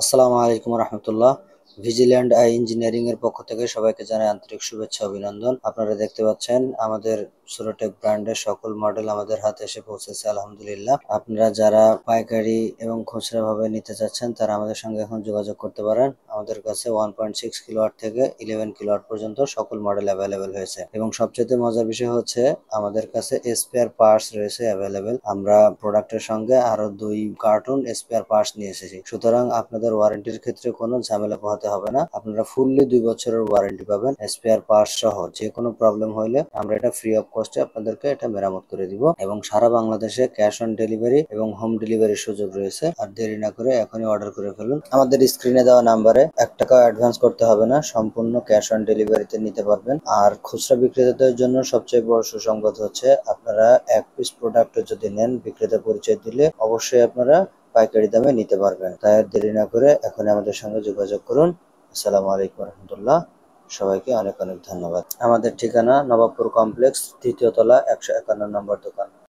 আসসালামু আলাইকুম রহমতুল্লাহ। Vigilante I engineering এর পক্ষ থেকে সবাইকে জানাই আন্তরিক শুভেচ্ছা অভিনন্দন। আপনারা দেখতে পাচ্ছেন আমাদের সুরটেক ব্র্যান্ডের সকল মডেল আমাদের হাতে এসে পৌঁছেছে আলহামদুলিল্লাহ। আপনারা যারা পাইকারি এবং খুচরা ভাবে নিতে চাচ্ছেন তারা আমাদের সঙ্গে এখন যোগাযোগ করতে পারেন। আমাদের কাছে 1.6 কিলোওয়াট থেকে 11 কিলোওয়াট পর্যন্ত সকল মডেল অ্যাভেলেবেল হয়েছে এবং সবচেয়ে মজার বিষয় হচ্ছে আমাদের কাছে স্পেয়ার পার্টস রয়েছে অ্যাভেলেবেল। আমরা প্রোডাক্টের সঙ্গে আরো 2 কার্টুন স্পেয়ার পার্টস নিয়ে এসেছি, সুতরাং আপনাদের ওয়ারেন্টির ক্ষেত্রে কোনো ঝামেলা পোহাতে হবে না। আপনারা ফুললি 2 বছরের ওয়ারেন্টি পাবেন। স্পেয়ার পার্টস সহ যে কোনো প্রবলেম হলে আমরা এটা ফ্রি অফ কস্টে আপনাদেরকে এটা মেরামত করে দিব এবং সারা বাংলাদেশে ক্যাশ অন ডেলিভারি এবং হোম ডেলিভারির সুযোগ রয়েছে। আর দেরি না করে এখনই অর্ডার করে ফেলুন। আমাদের স্ক্রিনে দেওয়া নাম্বারে 1 টাকা অ্যাডভান্স করতে হবে না, সম্পূর্ণ ক্যাশ অন ডেলিভারিতে নিতে পারবেন। আর খুচরা বিক্রেতাদের জন্য সবচেয়ে বড় সুসংবাদ হচ্ছে আপনারা এক পিস প্রোডাক্ট যদি নেন, বিক্রেতা পরিচয় দিলে অবশ্যই আপনারা পাইকারি দামে নিতে পারবেন। তাই আর দেরি না করে এখন আমাদের সঙ্গে যোগাযোগ করুন। আসসালামু আলাইকুম রহমতুল্লাহ। সবাইকে অনেক অনেক ধন্যবাদ। আমাদের ঠিকানা নবাবপুর কমপ্লেক্স, 3য় তলা, 151 নম্বর দোকান।